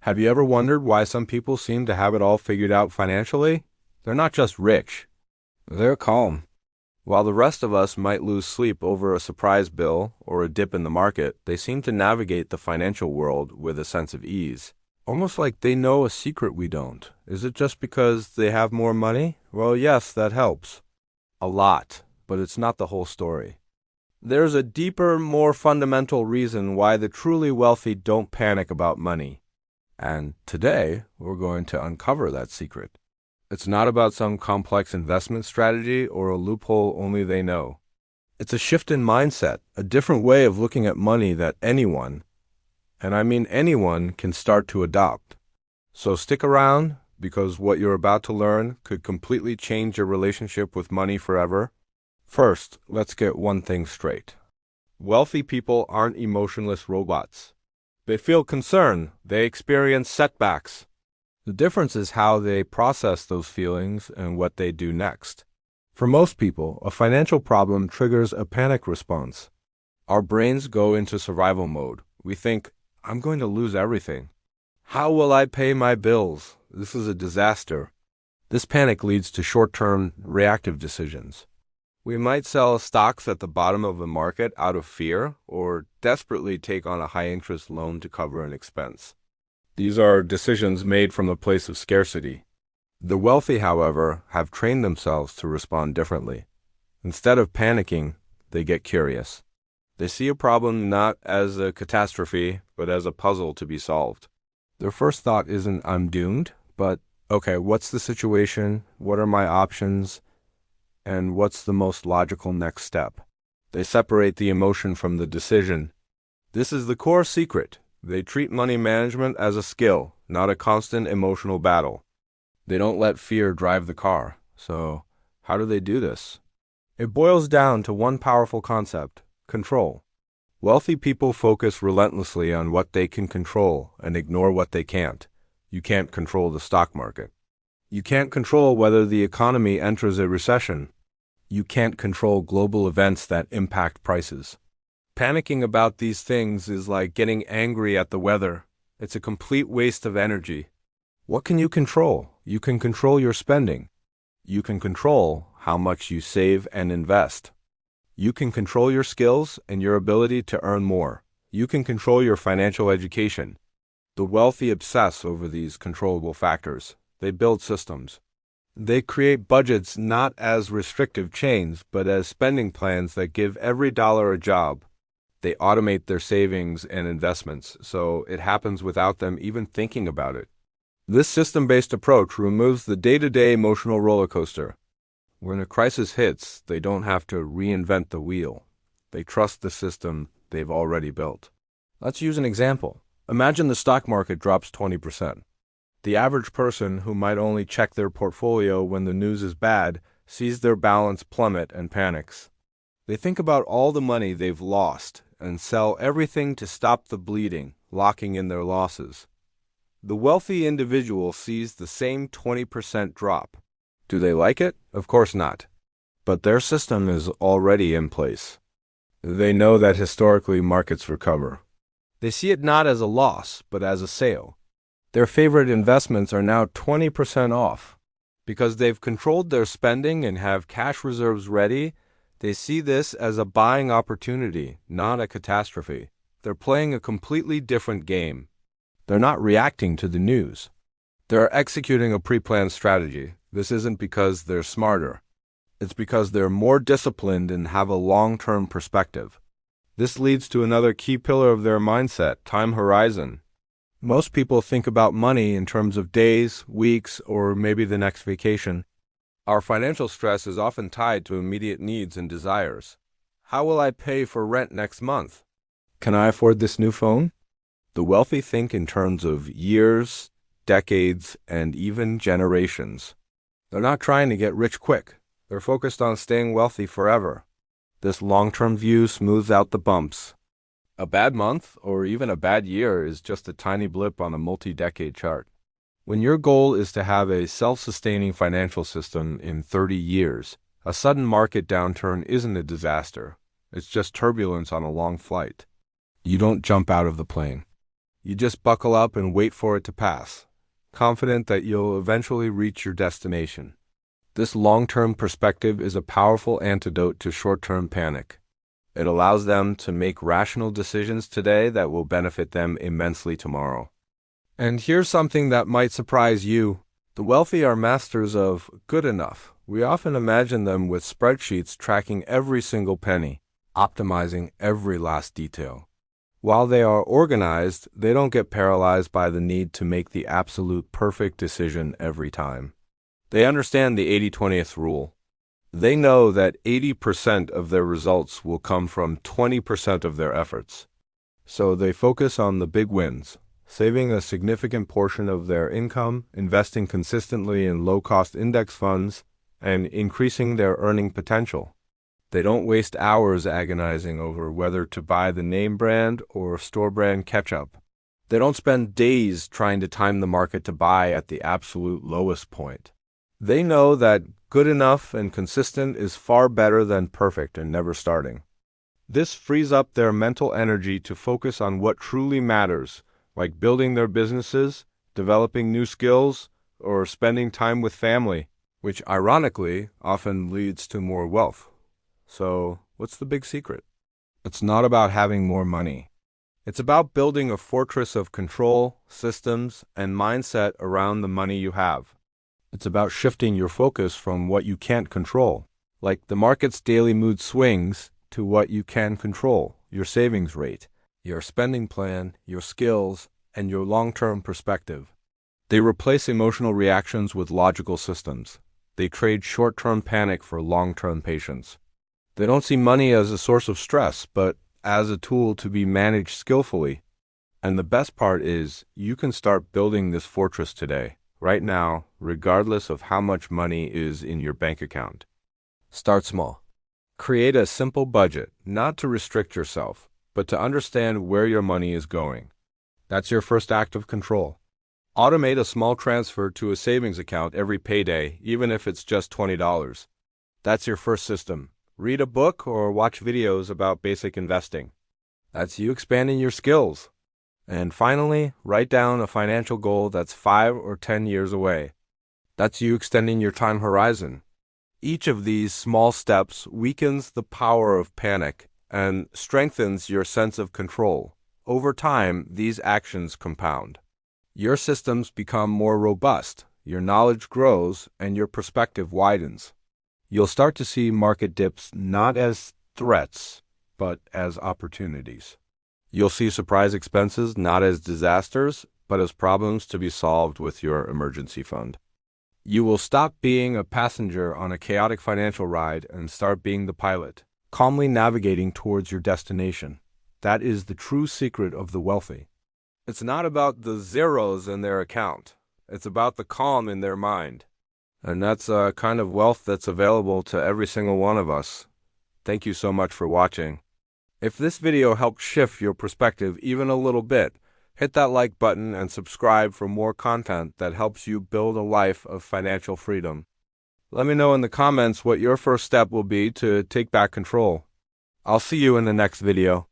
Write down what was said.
Have you ever wondered why some people seem to have it all figured out financially? They're not just rich. They're calm. While the rest of us might lose sleep over a surprise bill or a dip in the market, they seem to navigate the financial world with a sense of ease. Almost like they know a secret we don't. Is it just because they have more money? Well, yes, that helps. A lot, but it's not the whole story. There's a deeper, more fundamental reason why the truly wealthy don't panic about money. And today, we're going to uncover that secret. It's not about some complex investment strategy or a loophole only they know. It's a shift in mindset, a different way of looking at money that anyone, and I mean anyone, can start to adopt. So stick around, because what you're about to learn could completely change your relationship with money forever. First, let's get one thing straight. Wealthy people aren't emotionless robots. They feel concern. They experience setbacks. The difference is how they process those feelings and what they do next. For most people, a financial problem triggers a panic response. Our brains go into survival mode. We think, I'm going to lose everything. How will I pay my bills? This is a disaster. This panic leads to short-term, reactive decisions. We might sell stocks at the bottom of the market out of fear, or desperately take on a high-interest loan to cover an expense. These are decisions made from a place of scarcity. The wealthy, however, have trained themselves to respond differently. Instead of panicking, they get curious. They see a problem not as a catastrophe, but as a puzzle to be solved. Their first thought isn't, I'm doomed, but, okay, what's the situation? What are my options? And what's the most logical next step? They separate the emotion from the decision. This is the core secret. They treat money management as a skill, not a constant emotional battle. They don't let fear drive the car. So, how do they do this? It boils down to one powerful concept: control. Wealthy people focus relentlessly on what they can control and ignore what they can't. You can't control the stock market. You can't control whether the economy enters a recession. You can't control global events that impact prices. Panicking about these things is like getting angry at the weather. It's a complete waste of energy. What can you control? You can control your spending. You can control how much you save and invest. You can control your skills and your ability to earn more. You can control your financial education. The wealthy obsess over these controllable factors. They build systems. They create budgets not as restrictive chains, but as spending plans that give every dollar a job. They automate their savings and investments, so it happens without them even thinking about it. This system-based approach removes the day-to-day emotional roller coaster. When a crisis hits, they don't have to reinvent the wheel. They trust the system they've already built. Let's use an example. Imagine the stock market drops 20%. The average person, who might only check their portfolio when the news is bad, sees their balance plummet and panics. They think about all the money they've lost and sell everything to stop the bleeding, locking in their losses. The wealthy individual sees the same 20% drop. Do they like it? Of course not. But their system is already in place. They know that historically markets recover. They see it not as a loss, but as a sale. Their favorite investments are now 20% off. Because they've controlled their spending and have cash reserves ready, they see this as a buying opportunity, not a catastrophe. They're playing a completely different game. They're not reacting to the news. They're executing a pre-planned strategy. This isn't because they're smarter. It's because they're more disciplined and have a long-term perspective. This leads to another key pillar of their mindset: time horizon. Most people think about money in terms of days, weeks, or maybe the next vacation. Our financial stress is often tied to immediate needs and desires. How will I pay for rent next month? Can I afford this new phone? The wealthy think in terms of years, decades, and even generations. They're not trying to get rich quick. They're focused on staying wealthy forever. This long-term view smooths out the bumps. A bad month, or even a bad year, is just a tiny blip on a multi-decade chart. When your goal is to have a self-sustaining financial system in 30 years, a sudden market downturn isn't a disaster. It's just turbulence on a long flight. You don't jump out of the plane. You just buckle up and wait for it to pass, confident that you'll eventually reach your destination. This long-term perspective is a powerful antidote to short-term panic. It allows them to make rational decisions today that will benefit them immensely tomorrow. And here's something that might surprise you. The wealthy are masters of good enough. We often imagine them with spreadsheets tracking every single penny, optimizing every last detail. While they are organized, they don't get paralyzed by the need to make the absolute perfect decision every time. They understand the 80-20th rule. They know that 80% of their results will come from 20% of their efforts. So they focus on the big wins, saving a significant portion of their income, investing consistently in low-cost index funds, and increasing their earning potential. They don't waste hours agonizing over whether to buy the name brand or store brand ketchup. They don't spend days trying to time the market to buy at the absolute lowest point. They know that good enough and consistent is far better than perfect and never starting. This frees up their mental energy to focus on what truly matters, like building their businesses, developing new skills, or spending time with family, which ironically often leads to more wealth. So, what's the big secret? It's not about having more money. It's about building a fortress of control, systems, and mindset around the money you have. It's about shifting your focus from what you can't control, like the market's daily mood swings, to what you can control, your savings rate, your spending plan, your skills, and your long-term perspective. They replace emotional reactions with logical systems. They trade short-term panic for long-term patience. They don't see money as a source of stress, but as a tool to be managed skillfully. And the best part is, you can start building this fortress today, right now, regardless of how much money is in your bank account. Start small. Create a simple budget, not to restrict yourself, but to understand where your money is going. That's your first act of control. Automate a small transfer to a savings account every payday, even if it's just $20. That's your first system. Read a book or watch videos about basic investing. That's you expanding your skills. And finally, write down a financial goal that's 5 or 10 years away. That's you extending your time horizon. Each of these small steps weakens the power of panic and strengthens your sense of control. Over time, these actions compound. Your systems become more robust, your knowledge grows, and your perspective widens. You'll start to see market dips not as threats, but as opportunities. You'll see surprise expenses not as disasters, but as problems to be solved with your emergency fund. You will stop being a passenger on a chaotic financial ride and start being the pilot, calmly navigating towards your destination. That is the true secret of the wealthy. It's not about the zeros in their account. It's about the calm in their mind. And that's a kind of wealth that's available to every single one of us. Thank you so much for watching. If this video helped shift your perspective even a little bit, hit that like button and subscribe for more content that helps you build a life of financial freedom. Let me know in the comments what your first step will be to take back control. I'll see you in the next video.